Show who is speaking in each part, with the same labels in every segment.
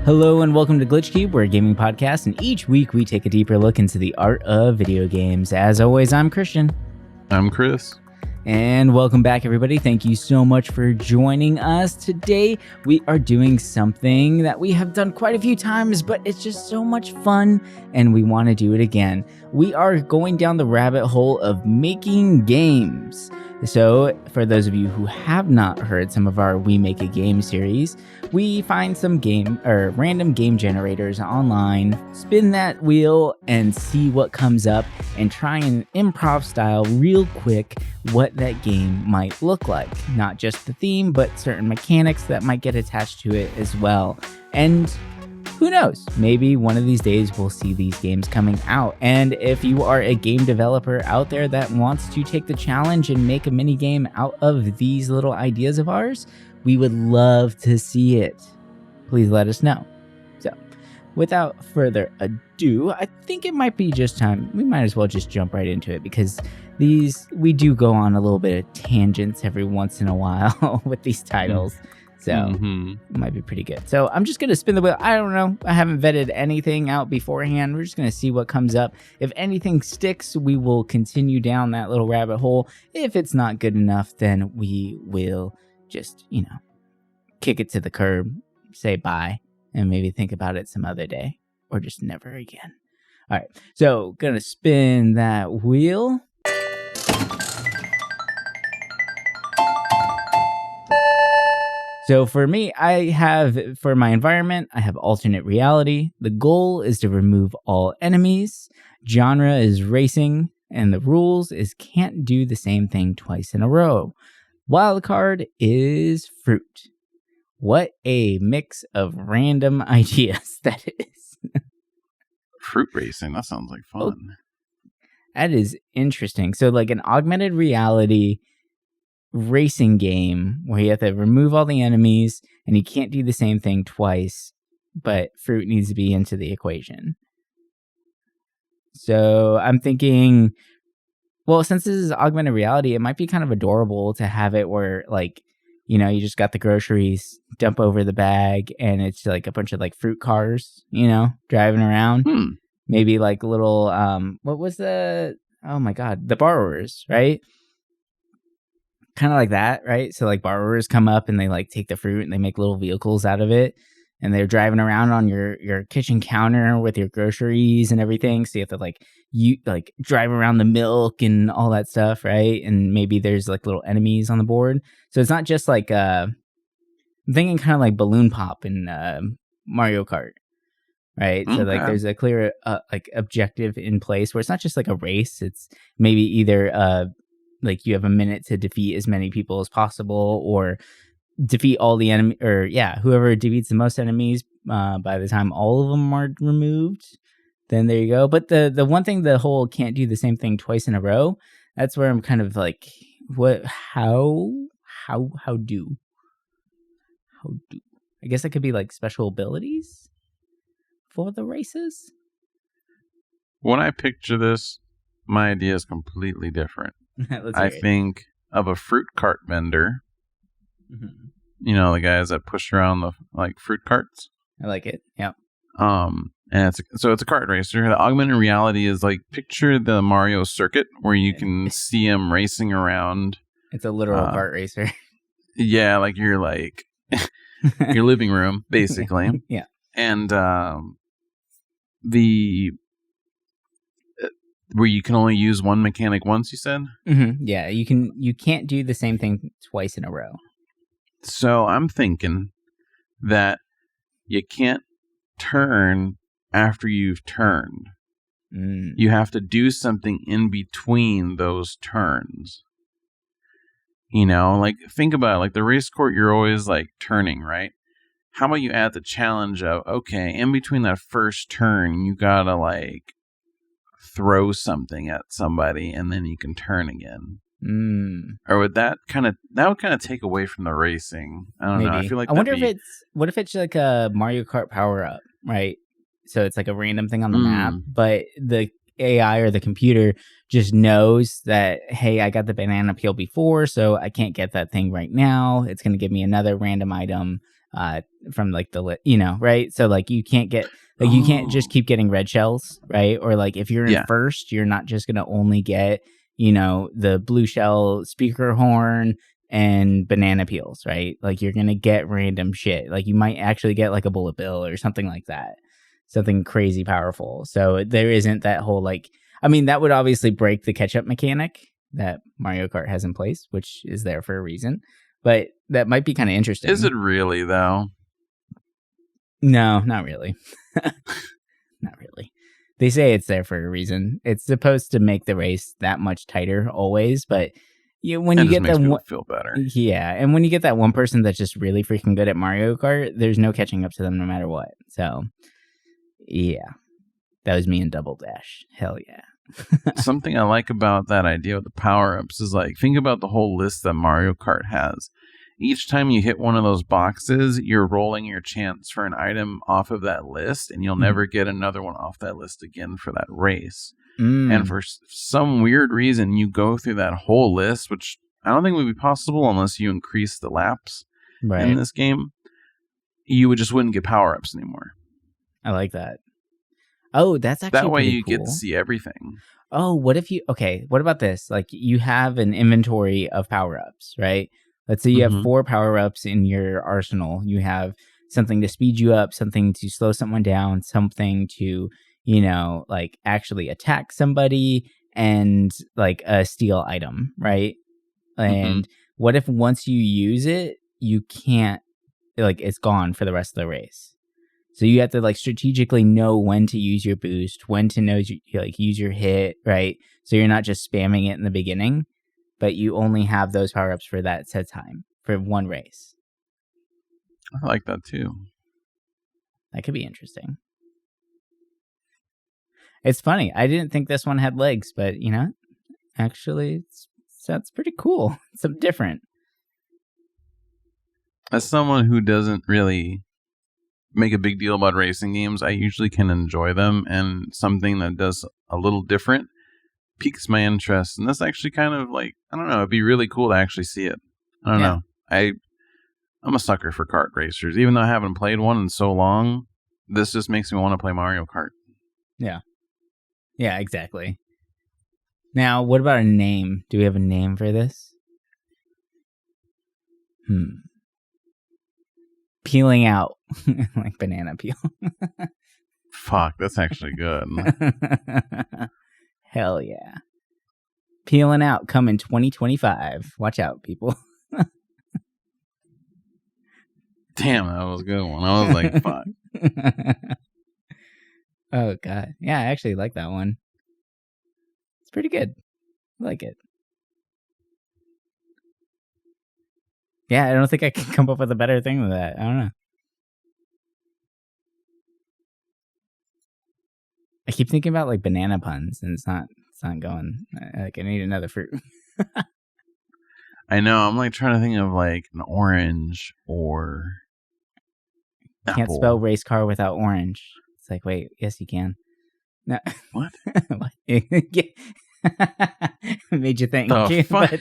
Speaker 1: Hello and welcome to Glitch Cube, we're a gaming podcast, and each week we take a deeper look into the art of video games. As always, I'm Christian.
Speaker 2: I'm Chris.
Speaker 1: And welcome back, everybody. Thank you so much for joining us. Today, we are doing something that we have done quite a few times, but it's just so much fun, and we want to do it again. We are going down the rabbit hole of making games. So, for those of you who have not heard some of our We Make a Game series, we find some random game generators online, spin that wheel and see what comes up, and try and improv style real quick what that game might look like. Not just the theme, but certain mechanics that might get attached to it as well. And who knows? Maybe one of these days we'll see these games coming out. And if you are a game developer out there that wants to take the challenge and make a mini game out of these little ideas of ours, we would love to see it. Please let us know. So, without further ado, I think it might be just time. We might as well just jump right into it because we do go on a little bit of tangents every once in a while with these titles. So it might be pretty good. So I'm just going to spin the wheel. I don't know. I haven't vetted anything out beforehand. We're just going to see what comes up. If anything sticks, we will continue down that little rabbit hole. If it's not good enough, then we will just, kick it to the curb, say bye, and maybe think about it some other day or just never again. All right. So going to spin that wheel. So for me, for my environment, I have alternate reality. The goal is to remove all enemies. Genre is racing, and the rules is can't do the same thing twice in a row. Wildcard is fruit. What a mix of random ideas that is.
Speaker 2: Fruit racing, that sounds like fun.
Speaker 1: Oh, that is interesting. So like an augmented reality racing game where you have to remove all the enemies and you can't do the same thing twice, but fruit needs to be into the equation. So I'm thinking, well, since this is augmented reality, it might be kind of adorable to have it where you just got the groceries, dump over the bag, and it's like a bunch of like fruit cars, driving around. Maybe like little what was the borrowers, right? Kind of like that, right? So like borrowers come up and they like take the fruit and they make little vehicles out of it, and they're driving around on your kitchen counter with your groceries and everything. So you have to drive around the milk and all that stuff, right? And maybe there's like little enemies on the board. So it's not just like I'm thinking kind of like balloon pop in Mario Kart, right? Okay. So like there's a clear objective in place where it's not just like a race. It's maybe either like you have a minute to defeat as many people as possible, or defeat all the enemy, or whoever defeats the most enemies by the time all of them are removed, then there you go. But the one thing, the whole can't do the same thing twice in a row, that's where I'm kind of like, how do? I guess it could be like special abilities for the races.
Speaker 2: When I picture this, my idea is completely different. I think of a fruit cart vendor. Mm-hmm. The guys that push around the fruit carts.
Speaker 1: I like it. Yeah.
Speaker 2: And it's a kart racer. The augmented reality is like, picture the Mario circuit where you can see him racing around. It's
Speaker 1: a literal kart racer.
Speaker 2: Yeah, like your your living room, basically.
Speaker 1: Yeah.
Speaker 2: And where you can only use one mechanic once, you said?
Speaker 1: Mm-hmm. Yeah, you can't do the same thing twice in a row.
Speaker 2: So I'm thinking that you can't turn after you've turned. You have to do something in between those turns. Think about it. Like the race court, you're always like turning, right? How about you add the challenge of, okay, in between that first turn, you gotta throw something at somebody and then you can turn again. Or would that would kind of take away from the racing? I don't know. I feel like
Speaker 1: what if it's like a Mario Kart power up, right? So it's like a random thing on the map, but the AI or the computer just knows that, hey, I got the banana peel before, so I can't get that thing right now. It's going to give me another random item from like right? So like you can't get you can't just keep getting red shells, right? Or like if you're in first, you're not just gonna only get the blue shell, speaker horn, and banana peels, right? Like you're gonna get random shit. Like you might actually get like a bullet bill or something like that, something crazy powerful. So there isn't that whole that would obviously break the catch up mechanic that Mario Kart has in place, which is there for a reason. But that might be kind of interesting.
Speaker 2: Is it really, though?
Speaker 1: No, not really. Not really. They say it's there for a reason. It's supposed to make the race that much tighter always, but when you get that
Speaker 2: feel better.
Speaker 1: Yeah, and when you get that one person that's just really freaking good at Mario Kart, there's no catching up to them no matter what. So, yeah. That was me in Double Dash. Hell yeah.
Speaker 2: Something I like about that idea of the power-ups is think about the whole list that Mario Kart has. Each time you hit one of those boxes, you're rolling your chance for an item off of that list, and you'll never get another one off that list again for that race. And for some weird reason, you go through that whole list, which I don't think would be possible unless you increase the laps in this game. You wouldn't get power-ups anymore.
Speaker 1: I like that. Oh, that's actually
Speaker 2: that way you
Speaker 1: cool.
Speaker 2: get to see everything.
Speaker 1: Oh, what about this? Like you have an inventory of power-ups, right? Let's say you have 4 power-ups in your arsenal. You have something to speed you up, something to slow someone down, something to, actually attack somebody, and like a steal item, right? And what if once you use it, you can't, it's gone for the rest of the race? So you have to strategically know when to use your boost, when to know use your hit, right? So you're not just spamming it in the beginning, but you only have those power-ups for that set time for one race.
Speaker 2: I like that too.
Speaker 1: That could be interesting. It's funny. I didn't think this one had legs, but actually that's pretty cool. It's something different.
Speaker 2: As someone who doesn't really make a big deal about racing games, I usually can enjoy them, and something that does a little different piques my interest. And that's actually kind of I don't know, it'd be really cool to actually see it. I don't know. I'm a sucker for kart racers. Even though I haven't played one in so long, this just makes me want to play Mario Kart.
Speaker 1: Yeah. Yeah, exactly. Now, what about a name? Do we have a name for this? Peeling out. Like banana peel.
Speaker 2: Fuck, that's actually good.
Speaker 1: Hell yeah. Peeling out, coming 2025. Watch out, people.
Speaker 2: Damn, that was a good one. I was like, fuck.
Speaker 1: Oh, God. Yeah, I actually like that one. It's pretty good. I like it. Yeah, I don't think I can come up with a better thing than that. I don't know. I keep thinking about banana puns, and it's not going. I need another fruit.
Speaker 2: I know. I'm trying to think of an orange or apple.
Speaker 1: Can't spell race car without orange. It's wait, yes you can. No.
Speaker 2: What?
Speaker 1: What? It made you think.
Speaker 2: The fuck?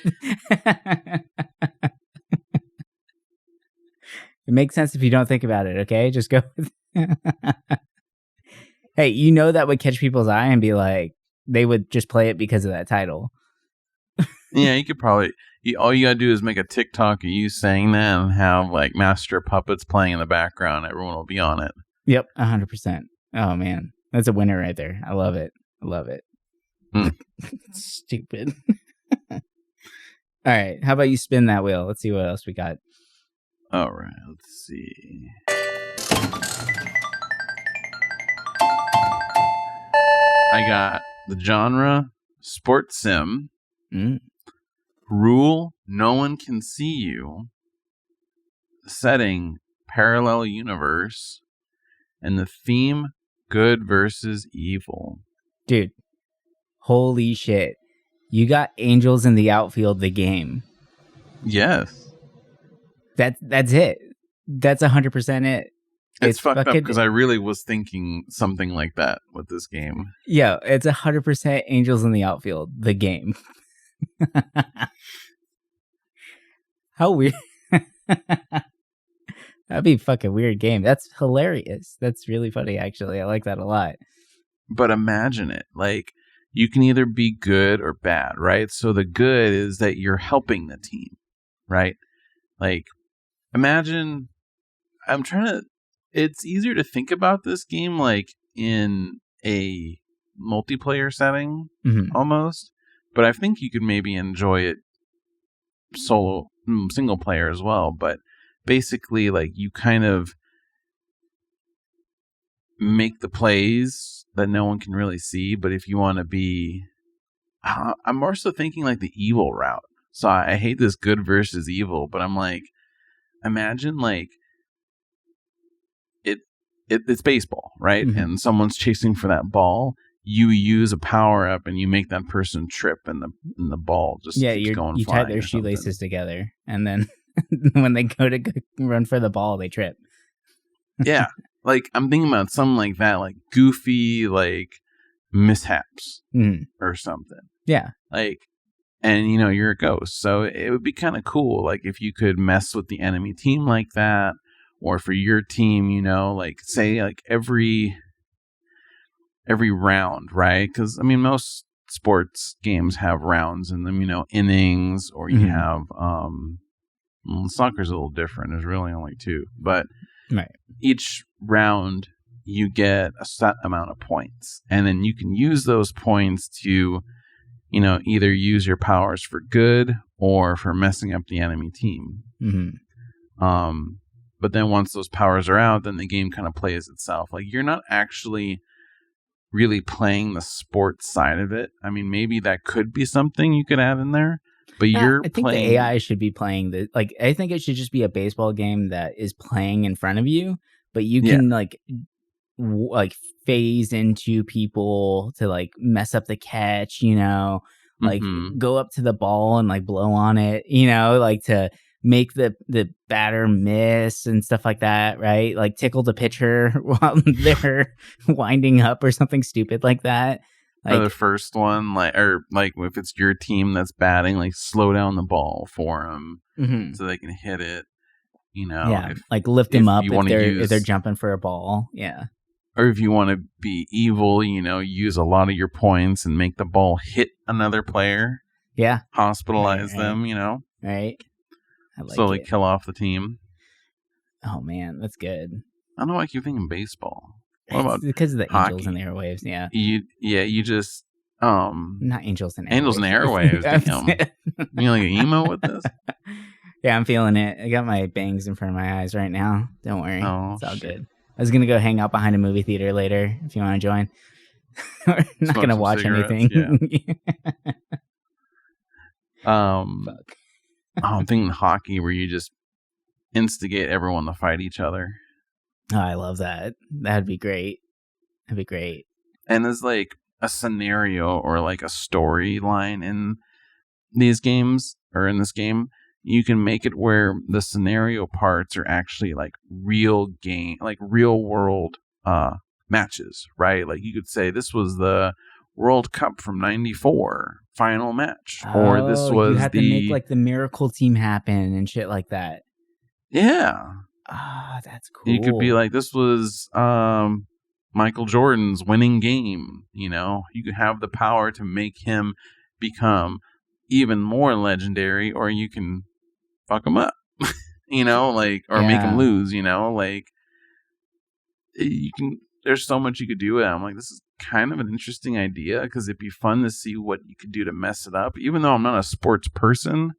Speaker 1: It makes sense if you don't think about it, okay? Just go with Hey, that would catch people's eye and be they would just play it because of that title.
Speaker 2: Yeah, you could probably... all you gotta do is make a TikTok of you saying that and have Master Puppets playing in the background. Everyone will be on it.
Speaker 1: Yep, 100%. Oh, man. That's a winner right there. I love it. Stupid. All right, how about you spin that wheel? Let's see what else we got.
Speaker 2: All right, let's see. I got the genre sports sim. Rule, no one can see you. Setting, parallel universe. And the theme, good versus evil.
Speaker 1: Dude, holy shit. You got Angels in the Outfield, the game.
Speaker 2: Yes.
Speaker 1: That's it. That's 100% it.
Speaker 2: It's fucked up because I really was thinking something like that with this game.
Speaker 1: Yeah, it's 100% Angels in the Outfield, the game. How weird. That'd be a fucking weird game. That's hilarious. That's really funny, actually. I like that a lot.
Speaker 2: But imagine it. Like, you can either be good or bad, right? So the good is that you're helping the team, right? Like, imagine, it's easier to think about this game like in a multiplayer setting, almost. But I think you could maybe enjoy it single player as well. But basically, like, you kind of make the plays that no one can really see. But if you want to be, I'm more so thinking like the evil route. So I hate this good versus evil, but I'm like, imagine like it's baseball, right? And someone's chasing for that ball. You use a power up and you make that person trip, and the ball just keeps going.
Speaker 1: You tie their shoelaces together, and then when they go to run for the ball, they trip.
Speaker 2: Yeah, like I'm thinking about something like that, like goofy, like mishaps or something.
Speaker 1: Yeah,
Speaker 2: like, and you're a ghost, so it would be kind of cool, like if you could mess with the enemy team like that, or for your team, like say like every round, right? Because I mean, most sports games have rounds in them, innings, or you have soccer's a little different. There's really only 2, but each round you get a set amount of points, and then you can use those points to either use your powers for good or for messing up the enemy team. But then once those powers are out, then the game kind of plays itself. Like, you're not actually really playing the sports side of it. I mean, maybe that could be something you could add in there, but I think
Speaker 1: the AI should be playing I think it should just be a baseball game that is playing in front of you, but you can like phase into people to like mess up the catch, like go up to the ball and like blow on it, like to make the batter miss and stuff like that, right? Like tickle the pitcher while they're winding up or something stupid like that. Like,
Speaker 2: or the first one, or if it's your team that's batting, like slow down the ball for them so they can hit it.
Speaker 1: Like lift them up if they're jumping for a ball. Yeah.
Speaker 2: Or if you want to be evil, use a lot of your points and make the ball hit another player.
Speaker 1: Yeah.
Speaker 2: Hospitalize them,
Speaker 1: Right.
Speaker 2: Slowly kill off the team.
Speaker 1: Oh man, that's good.
Speaker 2: I don't know why I keep thinking baseball. What about
Speaker 1: because of the
Speaker 2: hockey?
Speaker 1: Angels and Airwaves? Yeah.
Speaker 2: You just
Speaker 1: not Angels and Airwaves.
Speaker 2: Angels and Airwaves. Damn. You like an emo with this?
Speaker 1: Yeah, I'm feeling it. I got my bangs in front of my eyes right now. Don't worry, it's all good. I was gonna go hang out behind a movie theater later if you want to join. We're not gonna watch anything.
Speaker 2: Yeah.
Speaker 1: Fuck.
Speaker 2: I'm thinking hockey, where you just instigate everyone to fight each other.
Speaker 1: Oh, I love that. That'd be great.
Speaker 2: And there's like a scenario or like a storyline in these games, or in this game. You can make it where the scenario parts are actually like real world matches, right? Like you could say this was the World Cup from '94 final match, or this was
Speaker 1: you had to make like the miracle team happen and shit like that.
Speaker 2: Yeah.
Speaker 1: That's cool.
Speaker 2: You could be like, this was Michael Jordan's winning game. You could have the power to make him become even more legendary, or you can fuck him up, or make him lose, like you can. There's so much you could do with it. I'm like, this is kind of an interesting idea, because it'd be fun to see what you could do to mess it up. Even though I'm not a sports person,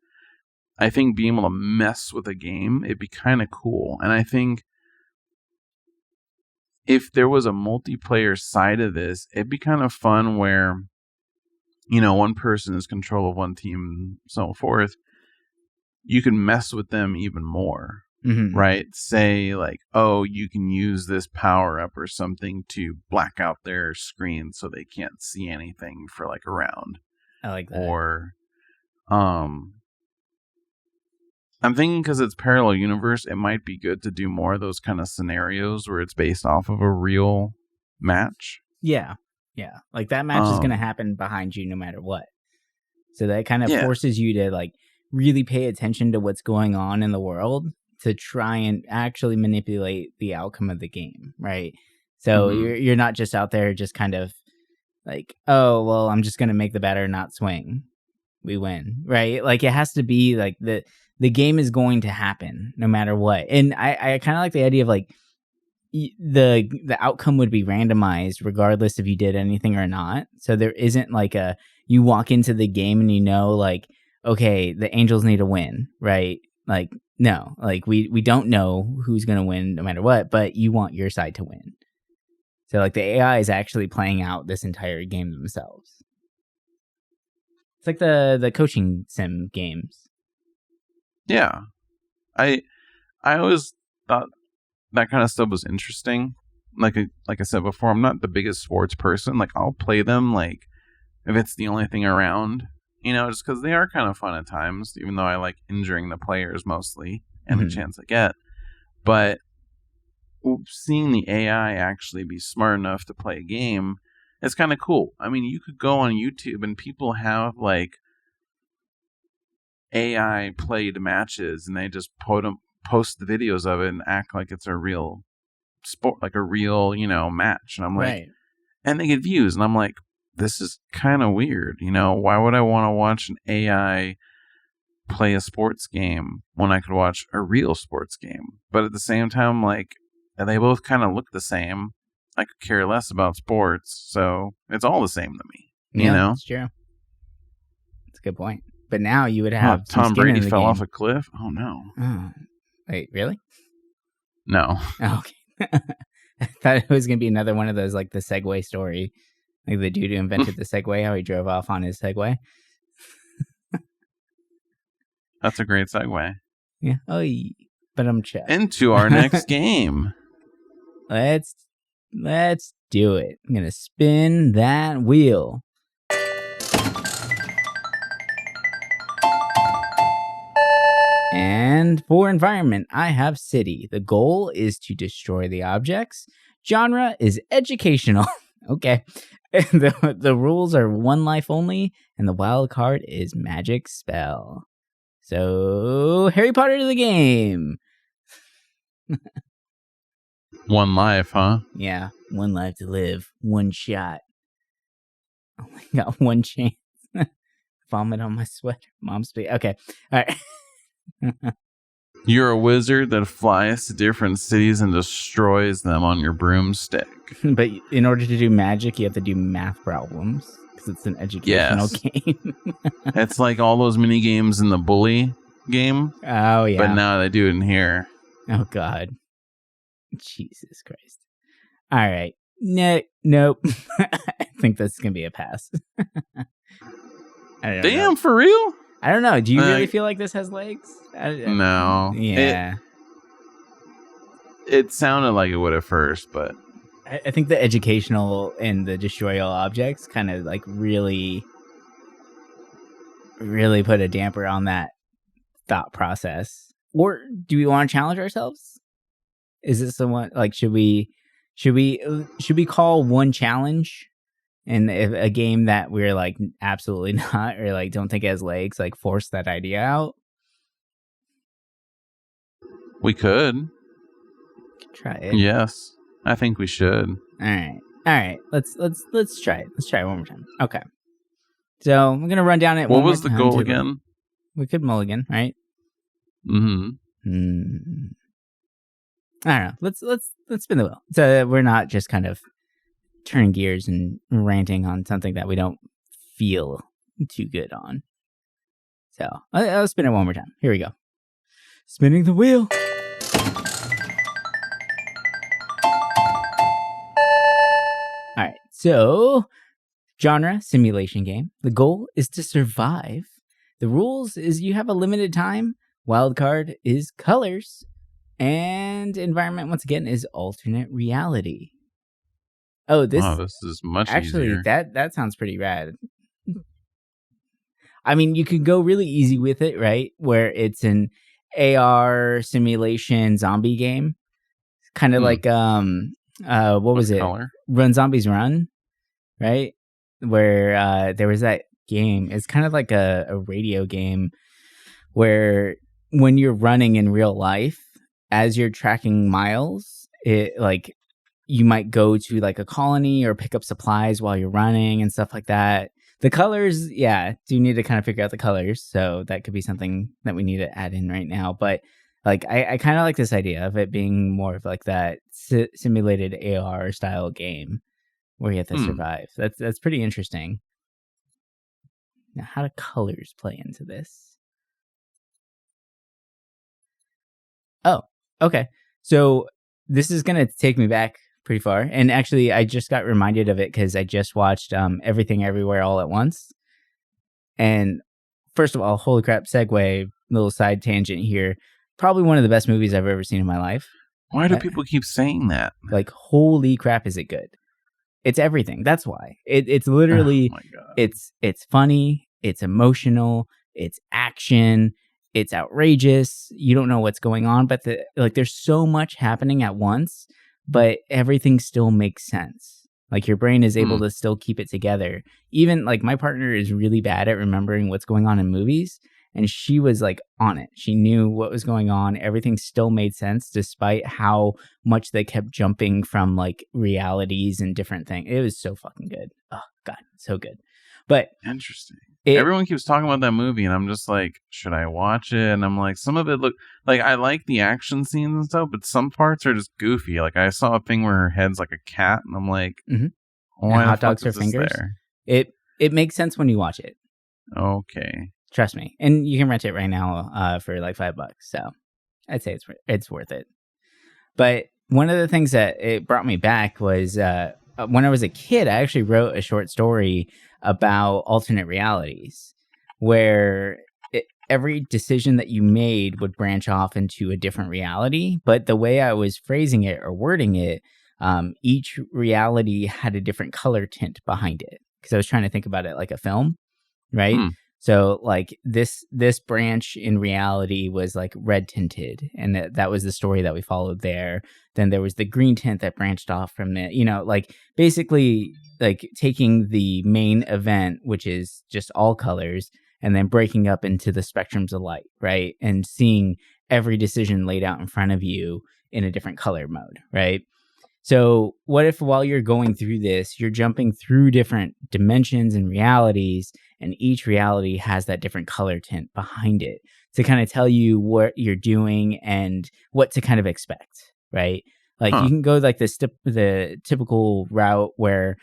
Speaker 2: I think being able to mess with a game, it'd be kind of cool. And I think if there was a multiplayer side of this, it'd be kind of fun where, one person is control of one team and so forth. You can mess with them even more. Right? Say like, oh, you can use this power up or something to black out their screen so they can't see anything for like a round.
Speaker 1: I like that.
Speaker 2: Or, I'm thinking because it's parallel universe, it might be good to do more of those kind of scenarios where it's based off of a real match.
Speaker 1: Yeah. Like that match is going to happen behind you no matter what. So that kind of forces you to like really pay attention to what's going on in the world to try and actually manipulate the outcome of the game, right? So you're not just out there just kind of like, oh, well, I'm just going to make the batter not swing. We win, right? Like, it has to be like the game is going to happen no matter what. And I kind of like the idea of like the outcome would be randomized regardless if you did anything or not. So there isn't like you walk into the game and you know, like, okay, the Angels need to win, right? Like, no, like we don't know who's going to win no matter what, but you want your side to win. So like the AI is actually playing out this entire game themselves. It's like the coaching sim games.
Speaker 2: Yeah. I always thought that kind of stuff was interesting. Like I said before, I'm not the biggest sports person. Like, I'll play them like if it's the only thing around, just because they are kind of fun at times, even though I like injuring the players mostly and the chance I get. But seeing the AI actually be smart enough to play a game, it's kind of cool. I mean, you could go on YouTube and people have like AI played matches and they just post the videos of it and act like it's a real sport, like a real, match. And I'm like,
Speaker 1: Right.
Speaker 2: And they get views. And I'm like, this is kind of weird. Why would I want to watch an AI play a sports game when I could watch a real sports game? But at the same time, like, they both kind of look the same. I could care less about sports, so it's all the same to me.
Speaker 1: Yeah, that's true. That's a good point. But now you would have
Speaker 2: Tom Brady fell off a cliff. Oh no!
Speaker 1: Oh, wait, really?
Speaker 2: No.
Speaker 1: Oh, okay. I thought it was gonna be another one of those, like the Segway story, like the dude who invented the Segway, how he drove off on his Segway.
Speaker 2: That's a great segue.
Speaker 1: Yeah. Oh, but I'm checked.
Speaker 2: Into our next game.
Speaker 1: Let's do it. I'm gonna spin that wheel. And for environment, I have city. The goal is to destroy the objects. Genre is educational. Okay. The rules are 1 life only, and the wild card is magic spell. So, Harry Potter to the game.
Speaker 2: 1 life, huh?
Speaker 1: Yeah, 1 life to live, 1 shot. Only got 1 chance. Vomit on my sweater. Mom's speak. Okay, all right.
Speaker 2: You're a wizard that flies to different cities and destroys them on your broomstick.
Speaker 1: But in order to do magic, you have to do math problems because it's an educational game.
Speaker 2: It's like all those mini games in the Bully game.
Speaker 1: Oh, yeah.
Speaker 2: But now they do it in here.
Speaker 1: Oh, God. Jesus Christ. All right. Nope. I think that's going to be a pass. I don't know.
Speaker 2: For real?
Speaker 1: I don't know. Do you really feel like this has legs?
Speaker 2: No.
Speaker 1: Yeah.
Speaker 2: It sounded like it would at first, but
Speaker 1: I think the educational and the destroy all objects kind of like really put a damper on that thought process. Or do we want to challenge ourselves? Is this someone like should we call one challenge and if a game that we're like absolutely not or like don't think it has legs, like force that idea out?
Speaker 2: We could
Speaker 1: try it.
Speaker 2: Yes, I think we should.
Speaker 1: All right. Let's try it. Let's try it one more time. Okay. So I'm gonna run down it.
Speaker 2: What was the goal again?
Speaker 1: We could mulligan, right?
Speaker 2: Mm-hmm.
Speaker 1: I don't know. Let's spin the wheel. So we're not just kind of turning gears and ranting on something that we don't feel too good on. So I'll spin it one more time. Here we go. Spinning the wheel. All right. So genre, simulation game. The goal is to survive. The rules is you have a limited time. Wild card is colors. And environment, once again, is alternate reality. Oh, this
Speaker 2: is much easier.
Speaker 1: That sounds pretty rad. I mean, you could go really easy with it, right? Where it's an AR simulation zombie game. Kind of like, what was it?
Speaker 2: Color?
Speaker 1: Run Zombies Run, right? Where there was that game. It's kind of like a radio game where when you're running in real life, as you're tracking miles, it like you might go to like a colony or pick up supplies while you're running and stuff like that. The colors, do need to kind of figure out the colors. So that could be something that we need to add in right now. But like, I kind of like this idea of it being more of like that simulated AR style game where you have to survive. That's pretty interesting. Now, how do colors play into this? Oh, okay. So this is going to take me back pretty far. And actually, I just got reminded of it because I just watched Everything Everywhere All at Once. And first of all, holy crap, segue, little side tangent here. Probably one of the best movies I've ever seen in my life.
Speaker 2: Why do people keep saying that?
Speaker 1: Like, holy crap, is it good? It's everything. That's why. It's literally,
Speaker 2: oh my God.
Speaker 1: It's funny, it's emotional, it's action, it's outrageous. You don't know what's going on, but there's so much happening at once, but everything still makes sense. Like your brain is able to still keep it together. Even like my partner is really bad at remembering what's going on in movies. And she was like on it. She knew what was going on. Everything still made sense despite how much they kept jumping from like realities and different things. It was so fucking good. Oh God, so good. But
Speaker 2: interesting. Everyone keeps talking about that movie and I'm just like, should I watch it? And I'm like, some of it look like I like the action scenes and stuff, but some parts are just goofy. Like I saw a thing where her head's like a cat and I'm like, why
Speaker 1: hot dogs her fingers? There? It makes sense when you watch it.
Speaker 2: Okay.
Speaker 1: Trust me. And you can rent it right now for like $5. So I'd say it's worth it. But one of the things that it brought me back was when I was a kid, I actually wrote a short story about alternate realities where every decision that you made would branch off into a different reality. But the way I was phrasing it or wording it, each reality had a different color tint behind it. Because I was trying to think about it like a film, right? So like this branch in reality was like red tinted, and that was the story that we followed there. Then there was the green tint that branched off from it, like basically like taking the main event, which is just all colors, and then breaking up into the spectrums of light, right? And seeing every decision laid out in front of you in a different color mode, right? So what if while you're going through this, you're jumping through different dimensions and realities, and each reality has that different color tint behind it to kind of tell you what you're doing and what to kind of expect, right? Like you can go like the typical route where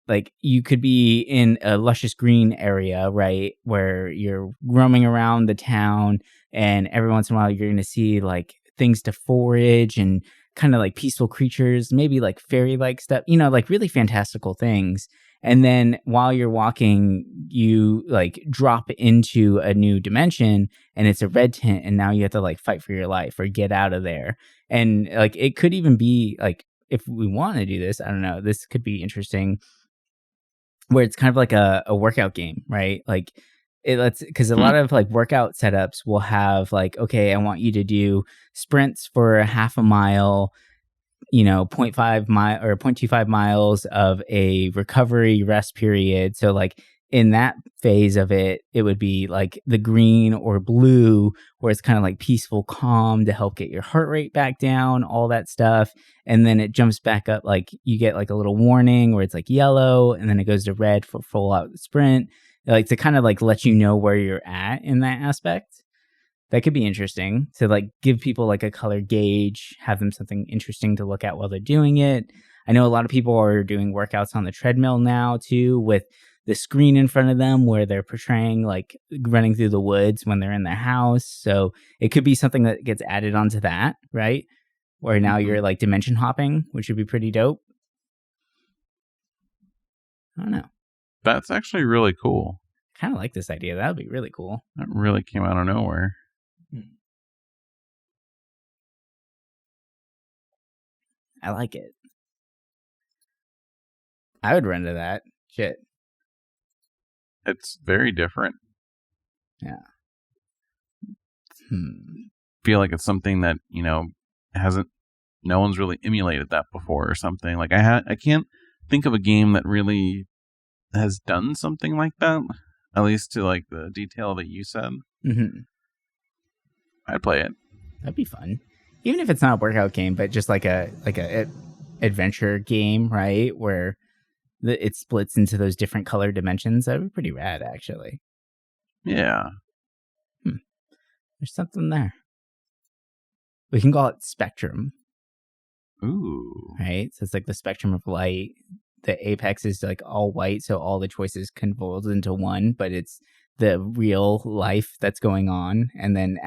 Speaker 1: like you could be in a luscious green area, right? Where you're roaming around the town and every once in a while you're going to see like things to forage and kind of like peaceful creatures, maybe like fairy-like stuff, like really fantastical things. And then while you're walking, you like drop into a new dimension and it's a red tint and now you have to like fight for your life or get out of there. And like it could even be like, if we want to do this, I don't know, this could be interesting where it's kind of like a workout game, right? Like because a lot of like workout setups will have like, okay, I want you to do sprints for a half a mile, 0.5 mile or 0.25 miles of a recovery rest period. So like in that phase of it, it would be like the green or blue, where it's kind of like peaceful, calm to help get your heart rate back down, all that stuff. And then it jumps back up, like you get like a little warning where it's like yellow, and then it goes to red for full out sprint, like to kind of like let you know where you're at in that aspect. That could be interesting to like give people like a color gauge, have them something interesting to look at while they're doing it. I know a lot of people are doing workouts on the treadmill now too, with the screen in front of them where they're portraying like running through the woods when they're in their house. So it could be something that gets added onto that, right? Where now you're like dimension hopping, which would be pretty dope. I don't know.
Speaker 2: That's actually really cool.
Speaker 1: Kind of like this idea. That would be really cool.
Speaker 2: That really came out of nowhere.
Speaker 1: I like it. I would run to that. Shit.
Speaker 2: It's very different.
Speaker 1: Yeah.
Speaker 2: Feel like it's something that, no one's really emulated that before or something. Like I can't think of a game that really has done something like that, at least to like the detail that you said. I'd play it.
Speaker 1: That'd be fun. Even if it's not a workout game, but just like a adventure game, right? Where it splits into those different color dimensions. That would be pretty rad, actually.
Speaker 2: Yeah.
Speaker 1: There's something there. We can call it spectrum.
Speaker 2: Ooh.
Speaker 1: Right? So it's like the spectrum of light. The apex is like all white, so all the choices convolve into one, but it's the real life that's going on. And then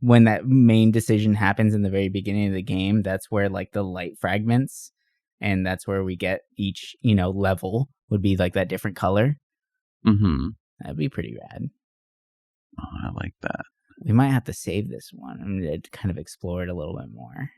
Speaker 1: when that main decision happens in the very beginning of the game, that's where like the light fragments, and that's where we get each, level would be like that different color.
Speaker 2: Mm-hmm.
Speaker 1: That'd be pretty rad.
Speaker 2: Oh, I like that.
Speaker 1: We might have to save this one and kind of explore it a little bit more.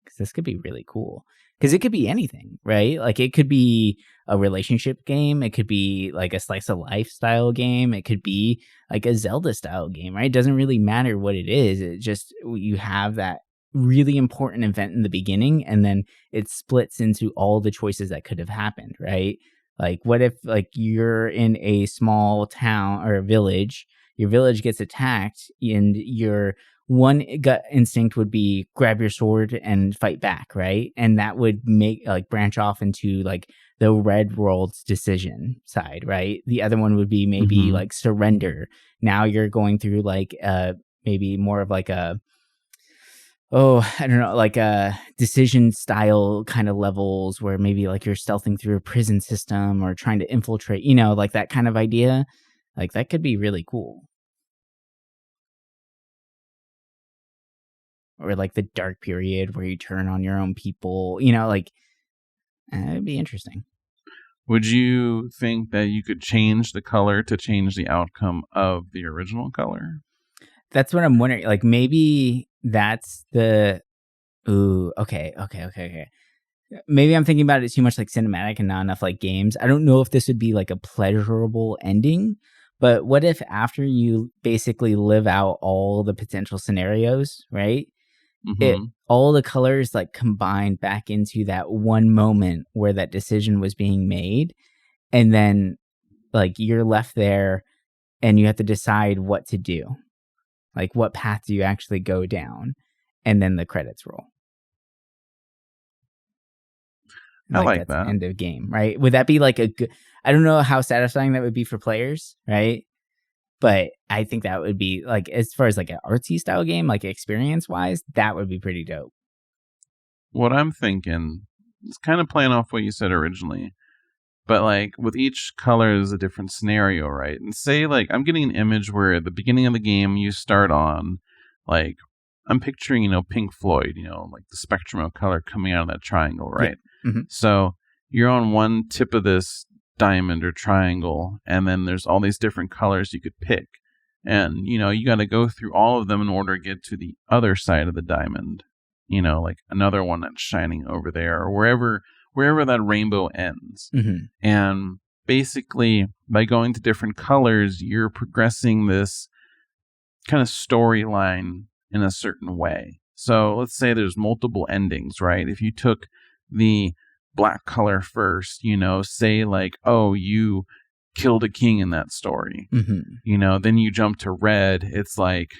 Speaker 1: Because this could be really cool. Because it could be anything, right? Like it could be a relationship game. It could be like a slice of life style game. It could be like a Zelda style game, right? It doesn't really matter what it is. It just, you have that really important event in the beginning, and then it splits into all the choices that could have happened, right? Like, what if like you're in a small town or a village, your village gets attacked, and your one gut instinct would be grab your sword and fight back, right? And that would make like branch off into like the red world's decision side, right? The other one would be maybe like surrender. Now you're going through like maybe more of like a I don't know, like a decision style kind of levels where maybe like you're stealthing through a prison system or trying to infiltrate, like that kind of idea. Like that could be really cool. Or like the dark period where you turn on your own people, like it'd be interesting.
Speaker 2: Would you think that you could change the color to change the outcome of the original color?
Speaker 1: That's what I'm wondering. Like maybe that's the okay. Maybe I'm thinking about it too much like cinematic and not enough like games. I don't know if this would be like a pleasurable ending, but what if after you basically live out all the potential scenarios, right? All the colors like combined back into that one moment where that decision was being made, and then like you're left there and you have to decide what to do. Like, what path do you actually go down? And then the credits roll.
Speaker 2: I like
Speaker 1: that's
Speaker 2: that.
Speaker 1: End of game, right? Would that be like a good... I don't know how satisfying that would be for players, right? But I think that would be like, as far as like an artsy style game, like experience-wise, that would be pretty dope.
Speaker 2: What I'm thinking is kind of playing off what you said originally. But like with each color is a different scenario, right? And say like I'm getting an image where at the beginning of the game you start on like I'm picturing, Pink Floyd, like the spectrum of color coming out of that triangle, right?
Speaker 1: Yeah. Mm-hmm.
Speaker 2: So you're on one tip of this diamond or triangle, and then there's all these different colors you could pick. And, you got to go through all of them in order to get to the other side of the diamond, like another one that's shining over there or wherever that rainbow ends.
Speaker 1: Mm-hmm.
Speaker 2: And basically, by going to different colors, you're progressing this kind of storyline in a certain way. So let's say there's multiple endings, right? If you took the black color first, say like, oh, you killed a king in that story.
Speaker 1: Mm-hmm.
Speaker 2: Then you jump to red. It's like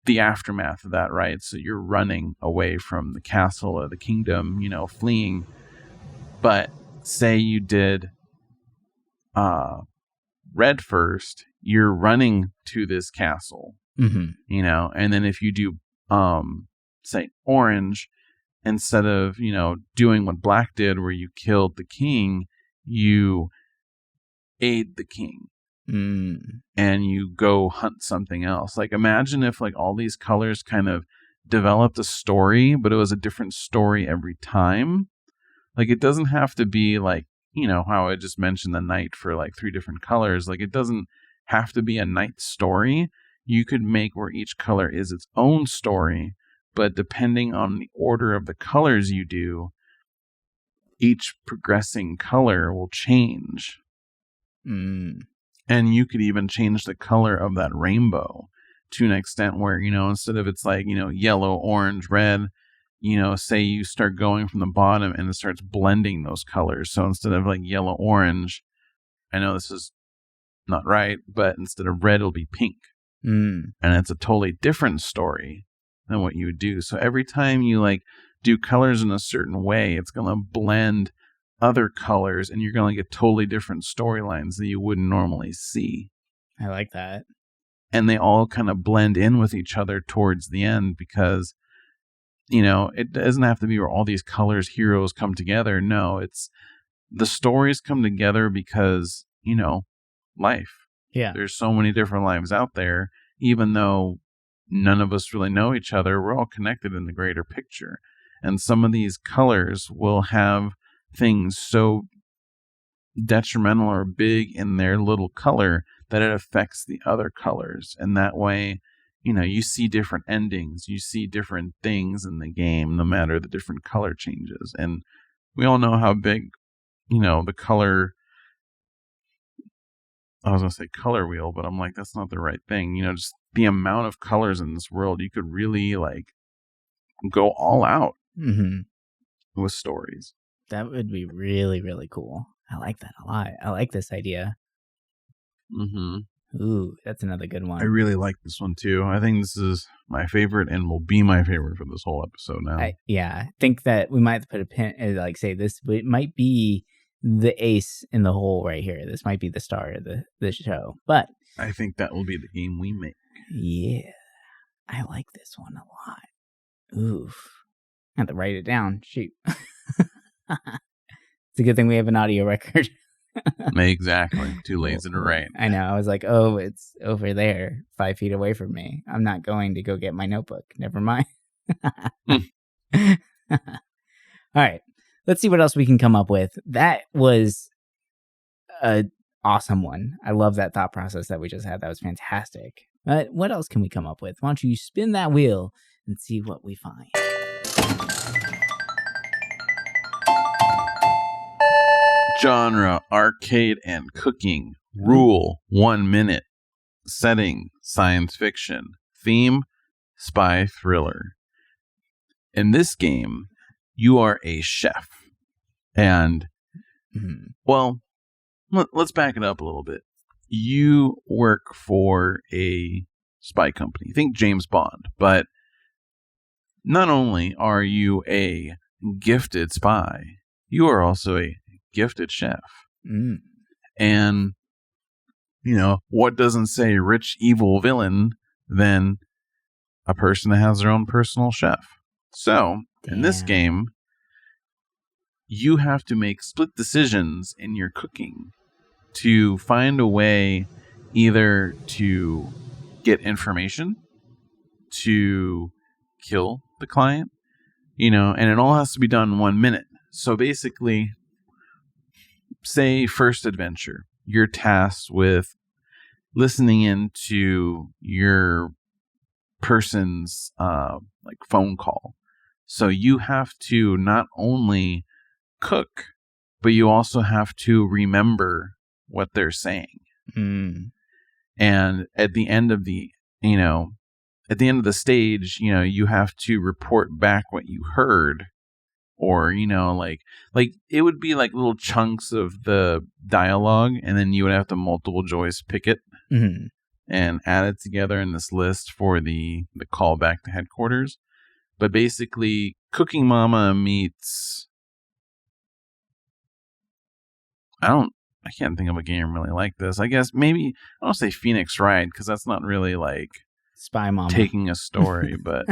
Speaker 2: the aftermath of that, right? So you're running away from the castle or the kingdom, fleeing. But say you did red first, you're running to this castle,
Speaker 1: mm-hmm.
Speaker 2: And then if you do, say orange, instead of, doing what black did where you killed the king, you aid the king. And you go hunt something else. Like imagine if like all these colors kind of developed a story, but it was a different story every time. Like it doesn't have to be like, how I just mentioned the night for like 3 different colors. Like it doesn't have to be a night story. You could make where each color is its own story, but depending on the order of the colors you do, each progressing color will change. And you could even change the color of that rainbow to an extent where, instead of it's like, yellow, orange, red, say you start going from the bottom and it starts blending those colors. So instead of like yellow, orange, I know this is not right, but instead of red, it'll be pink.
Speaker 1: Mm.
Speaker 2: And it's a totally different story than what you would do. So every time you like do colors in a certain way, it's going to blend other colors and you're going to get totally different storylines that you wouldn't normally see.
Speaker 1: I like that.
Speaker 2: And they all kind of blend in with each other towards the end because, you know, it doesn't have to be where all these colors, heroes come together. No, it's the stories come together because, you know, life.
Speaker 1: Yeah.
Speaker 2: There's so many different lives out there, even though none of us really know each other. We're all connected in the greater picture. And some of these colors will have things so detrimental or big in their little color that it affects the other colors. And that way, you know, you see different endings, you see different things in the game, no matter the different color changes. And we all know how big, you know, the color, I was going to say color wheel, but I'm like, that's not the right thing. You know, just the amount of colors in this world, you could really like go all out with stories.
Speaker 1: That would be really, really cool. I like that a lot. I like this idea. Ooh, that's another good one.
Speaker 2: I really like this one too. I think this is my favorite and will be my favorite for this whole episode now.
Speaker 1: I think that we might have to put a pin, like say this, it might be the ace in the hole right here. This might be the star of the show. But
Speaker 2: I think that will be the game we make.
Speaker 1: Yeah. I like this one a lot. Oof. I have to write it down. Shoot. It's a good thing we have an audio record.
Speaker 2: Exactly. Too lazy to write.
Speaker 1: I know. I was like, oh, it's over there, 5 feet away from me. I'm not going to go get my notebook. Never mind. All right. Let's see what else we can come up with. That was an awesome one. I love that thought process that we just had. That was fantastic. But what else can we come up with? Why don't you spin that wheel and see what we find?
Speaker 2: Genre, arcade and cooking. Rule, 1 minute. Setting, science fiction. Theme, spy thriller. In this game, you are a chef. And, well, let's back it up a little bit. You work for a spy company. Think James Bond. But not only are you a gifted spy, you are also a gifted chef. And, you know, what doesn't say rich, evil villain than a person that has their own personal chef? So, in this game, you have to make split decisions in your cooking to find a way either to get information, to kill the client, you know, and it all has to be done in 1 minute. So basically, say first adventure, you're tasked with listening into your person's like phone call. So you have to not only cook, but you also have to remember what they're saying. And at the end of the, you know, at the end of the stage, you know, you have to report back what you heard. Or, you know, like it would be like little chunks of the dialogue, and then you would have to multiple choice pick it and add it together in this list for the call back to headquarters. But basically, Cooking Mama meets, I can't think of a game really like this. I guess maybe, I don't say Phoenix Wright, because that's not really like
Speaker 1: Spy Mama
Speaker 2: taking a story, but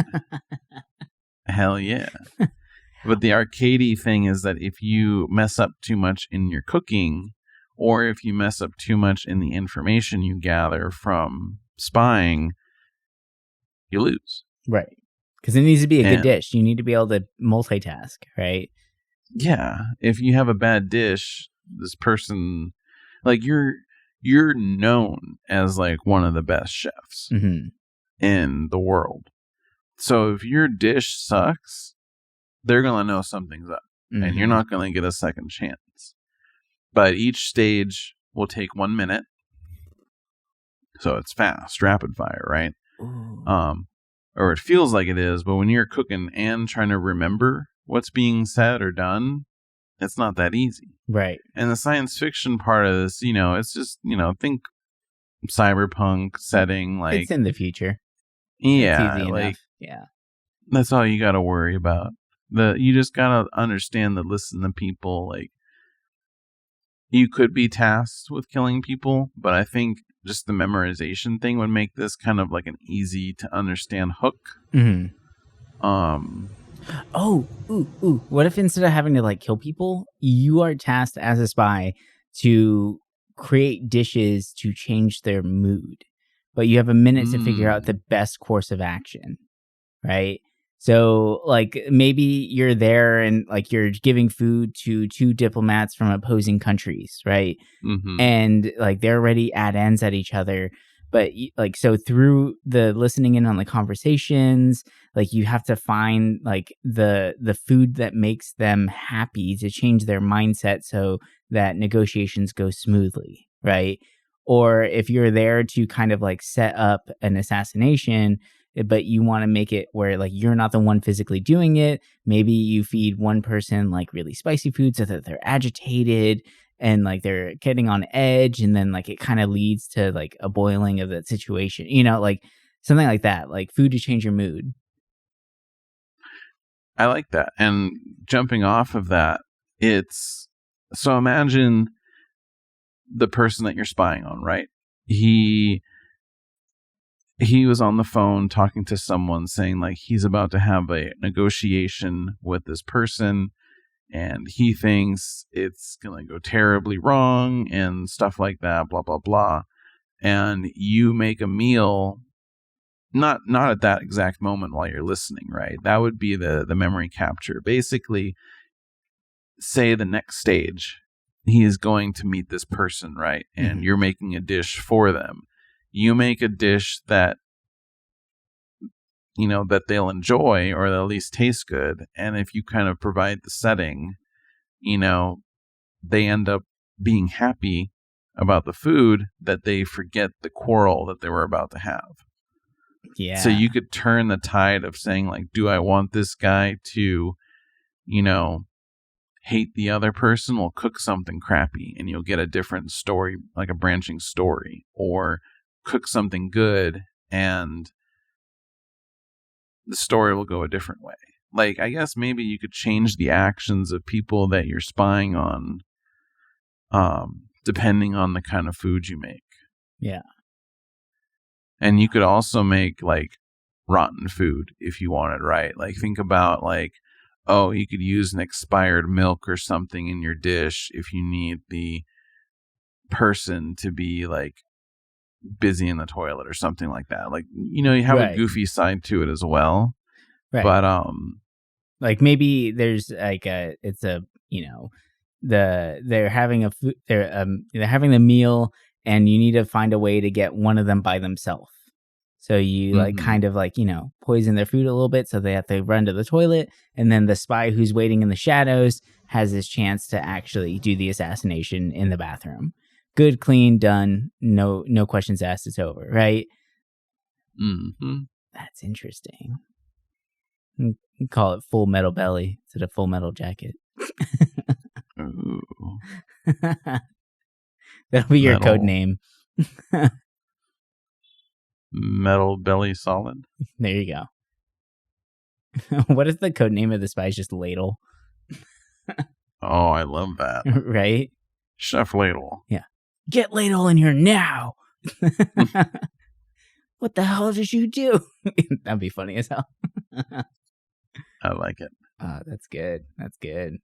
Speaker 2: hell yeah. But the arcadey thing is that if you mess up too much in your cooking, or if you mess up too much in the information you gather from spying, you lose.
Speaker 1: Right. Because it needs to be a good dish. You need to be able to multitask, right?
Speaker 2: Yeah. If you have a bad dish, this person, like you're known as like one of the best chefs in the world. So if your dish sucks, they're going to know something's up, and you're not going to get a second chance. But each stage will take 1 minute. So it's fast, rapid fire, right? Or it feels like it is, but when you're cooking and trying to remember what's being said or done, it's not that easy.
Speaker 1: Right.
Speaker 2: And the science fiction part of this, you know, it's just, you know, think cyberpunk setting, like
Speaker 1: it's in the future. It's
Speaker 2: yeah,
Speaker 1: easy
Speaker 2: like
Speaker 1: enough. Yeah.
Speaker 2: that's all you got to worry about. You just gotta understand that listen to people. Like you could be tasked with killing people, but I think just the memorization thing would make this kind of like an easy to understand hook.
Speaker 1: Mm-hmm. Oh, ooh. What if instead of having to like kill people, you are tasked as a spy to create dishes to change their mood, but you have a minute to figure out the best course of action, right? So like maybe you're there and like you're giving food to two diplomats from opposing countries, right?
Speaker 2: Mm-hmm.
Speaker 1: And like they're already at ends at each other. But like, so through the listening in on the conversations, like you have to find like the food that makes them happy to change their mindset so that negotiations go smoothly, right? Or if you're there to kind of like set up an assassination, but you want to make it where like you're not the one physically doing it, maybe you feed one person like really spicy food so that they're agitated and like they're getting on edge, and then like it kind of leads to like a boiling of that situation, like something like that, like food to change your mood.
Speaker 2: I like that. And jumping off of that, it's so imagine the person that you're spying on, right? He was on the phone talking to someone saying like he's about to have a negotiation with this person and he thinks it's going to go terribly wrong and stuff like that, blah, blah, blah. And you make a meal, not at that exact moment while you're listening, right? That would be the memory capture. Basically, say the next stage, he is going to meet this person, right? And you're making a dish for them. You make a dish that that they'll enjoy or they'll at least taste good. And if you kind of provide the setting, they end up being happy about the food that they forget the quarrel that they were about to have.
Speaker 1: Yeah.
Speaker 2: So you could turn the tide of saying like, do I want this guy to, hate the other person? Well, cook something crappy and you'll get a different story, like a branching story, or cook something good and the story will go a different way. Like, I guess maybe you could change the actions of people that you're spying on, depending on the kind of food you make.
Speaker 1: Yeah.
Speaker 2: And you could also make like rotten food if you wanted, right? Like think about like, oh, you could use an expired milk or something in your dish if you need the person to be like busy in the toilet or something like that. Like, you have a goofy side to it as well.
Speaker 1: Right.
Speaker 2: But
Speaker 1: like maybe there's like they're having they're having the meal and you need to find a way to get one of them by themselves. So you like kind of like, poison their food a little bit so they have to run to the toilet, and then the spy who's waiting in the shadows has his chance to actually do the assassination in the bathroom. Good, clean, done. No questions asked. It's over, right? That's interesting. You call it Full Metal Belly instead of Full Metal Jacket.
Speaker 2: Ooh.
Speaker 1: That'll be your code name.
Speaker 2: Metal Belly Solid.
Speaker 1: There you go. What if the code name of the spy is just Ladle?
Speaker 2: Oh, I love that.
Speaker 1: Right?
Speaker 2: Chef Ladle.
Speaker 1: Yeah. Get Ladle in here now. What the hell did you do? That'd be funny as hell.
Speaker 2: I like it.
Speaker 1: That's good. That's good.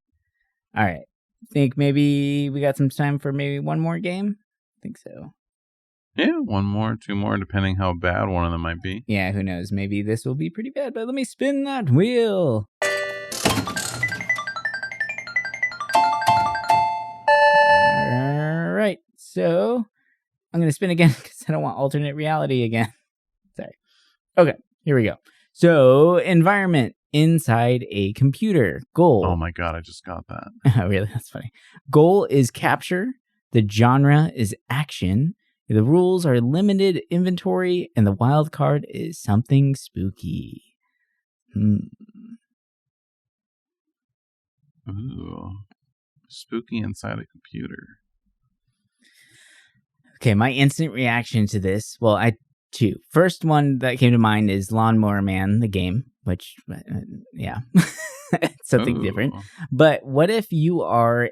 Speaker 1: All right. Think maybe we got some time for maybe one more game? I think so.
Speaker 2: Yeah, one more, two more, depending how bad one of them might be.
Speaker 1: Yeah, who knows? Maybe this will be pretty bad, but let me spin that wheel. All right. So I'm going to spin again because I don't want alternate reality again. Sorry. Okay, here we go. So environment inside a computer. Goal.
Speaker 2: Oh my God, I just got that.
Speaker 1: Oh, really? That's funny. Goal is capture. The genre is action. The rules are limited inventory, and the wild card is something spooky.
Speaker 2: Ooh. Spooky inside a computer.
Speaker 1: Okay, my instant reaction to this, well, two. First one that came to mind is Lawnmower Man, the game, which, yeah, something different.
Speaker 2: Ooh.
Speaker 1: But what if you are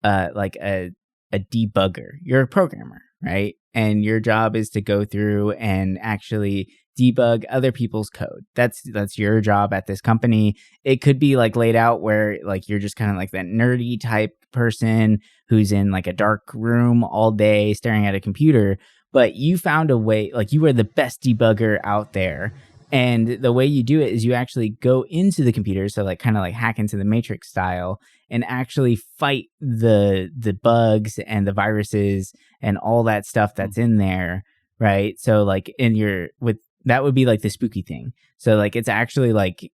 Speaker 1: like a debugger? You're a programmer, right? And your job is to go through and actually debug other people's code. That's your job at this company. It could be like laid out where like you're just kind of like that nerdy type person who's in like a dark room all day staring at a computer, but you found a way, like you are the best debugger out there. And the way you do it is you actually go into the computer, so like kind of like hack into the Matrix style, and actually fight the bugs and the viruses and all that stuff that's in there, right? So like that would be like the spooky thing. So like it's actually like,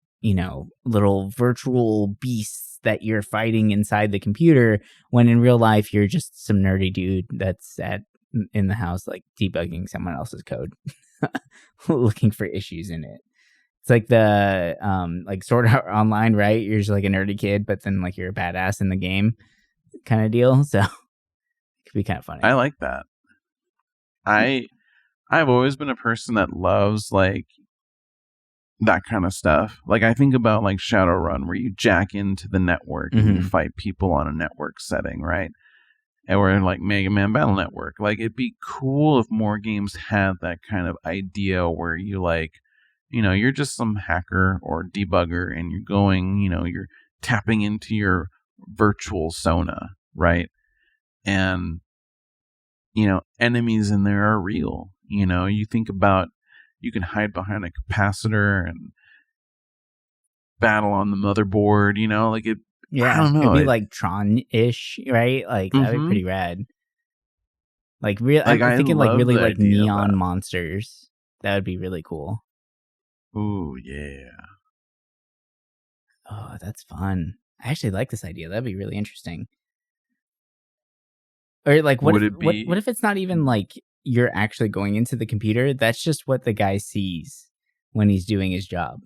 Speaker 1: little virtual beasts that you're fighting inside the computer, when in real life you're just some nerdy dude that's in the house like debugging someone else's code. Looking for issues in it. It's like the like Sword Art Online, right? You're just like a nerdy kid, but then like you're a badass in the game kind of deal. So it could be kind of funny.
Speaker 2: I like that. I've always been a person that loves like that kind of stuff. Like I think about like Shadowrun, where you jack into the network and you fight people on a network setting, right? And we're in like Mega Man Battle Network. Like it'd be cool if more games had that kind of idea where you like, you're just some hacker or debugger and you're going, you're tapping into your virtual Sona, right? And, enemies in there are real. You think about, you can hide behind a capacitor and battle on the motherboard, like it.
Speaker 1: Yeah,
Speaker 2: I don't know.
Speaker 1: It'd be like Tron-ish, right? Like that'd be pretty rad. Like I'm thinking like really like neon monsters. That would be really cool.
Speaker 2: Ooh, yeah.
Speaker 1: Oh, that's fun. I actually like this idea. That'd be really interesting. Or like what if it's not even like you're actually going into the computer? That's just what the guy sees when he's doing his job.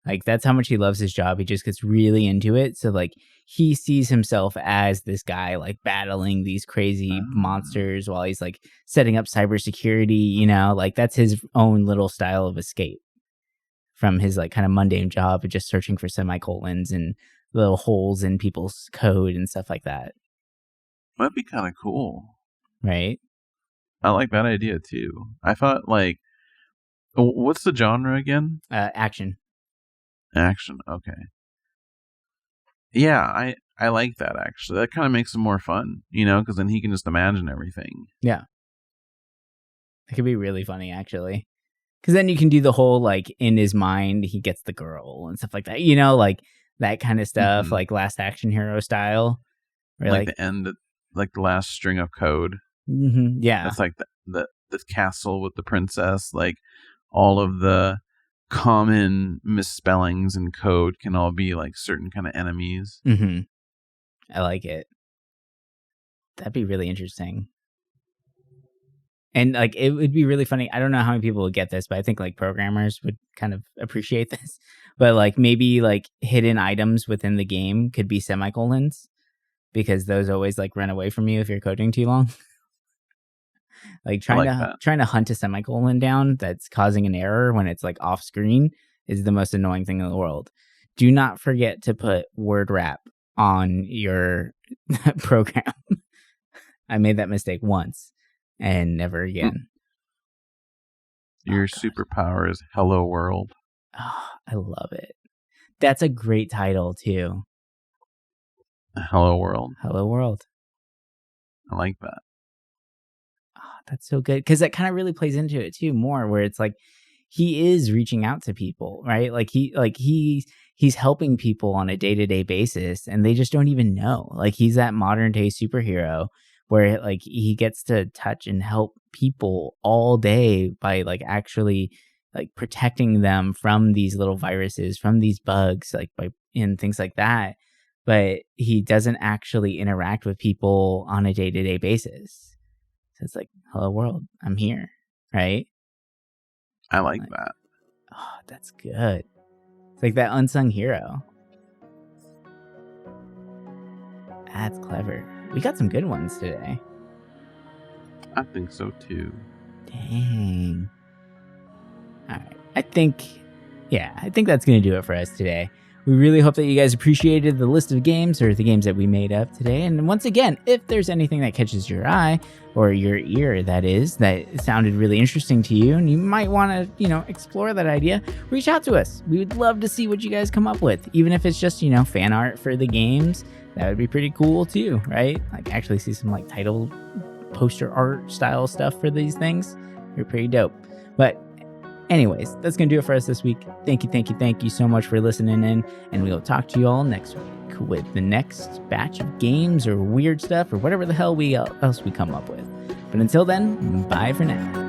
Speaker 1: Like that's how much he loves his job. He just gets really into it. So like he sees himself as this guy like battling these crazy monsters while he's like setting up cybersecurity, like that's his own little style of escape from his like kind of mundane job of just searching for semicolons and little holes in people's code and stuff like that.
Speaker 2: That'd be kind of cool.
Speaker 1: Right?
Speaker 2: I like that idea too. I thought like, what's the genre again?
Speaker 1: Action.
Speaker 2: Action, okay. Yeah, I like that actually. That kind of makes it more fun, because then he can just imagine everything.
Speaker 1: Yeah. It could be really funny actually. Because then you can do the whole like in his mind he gets the girl and stuff like that. Like that kind of stuff, like Last Action Hero style.
Speaker 2: Like the end, like the last string of code.
Speaker 1: Yeah.
Speaker 2: That's like the castle with the princess. Like all of the common misspellings in code can all be like certain kind of enemies.
Speaker 1: I like it. That'd be really interesting. And like it would be really funny. I don't know how many people would get this, but I think like programmers would kind of appreciate this. But like maybe like hidden items within the game could be semicolons, because those always like run away from you if you're coding too long. Like trying to hunt a semicolon down that's causing an error when it's like off screen is the most annoying thing in the world. Do not forget to put word wrap on your program. I made that mistake once and never again.
Speaker 2: Your superpower is Hello World.
Speaker 1: Oh, I love it. That's a great title too.
Speaker 2: Hello World.
Speaker 1: Hello World.
Speaker 2: I like that.
Speaker 1: Oh, that's so good, because that kind of really plays into it too more, where it's like he is reaching out to people, right? Like he's helping people on a day-to-day basis, and they just don't even know. Like he's that modern day superhero where like he gets to touch and help people all day by like actually like protecting them from these little viruses, from these bugs, like and things like that. But he doesn't actually interact with people on a day-to-day basis. So it's like, hello world, I'm here, right?
Speaker 2: I like that.
Speaker 1: Oh, that's good. It's like that unsung hero. That's clever. We got some good ones today.
Speaker 2: I think so too.
Speaker 1: Dang. All right. I think that's going to do it for us today. We really hope that you guys appreciated the list of games, or the games that we made up today. And once again, if there's anything that catches your eye, or your ear, that sounded really interesting to you, and you might want to, explore that idea, reach out to us. We would love to see what you guys come up with, even if it's just, fan art for the games. That would be pretty cool too, right? Like actually see some like title poster art style stuff for these things. They're pretty dope. But anyways, that's going to do it for us this week. Thank you so much for listening in, and we'll talk to you all next week with the next batch of games or weird stuff or whatever the hell else we come up with. But until then, bye for now.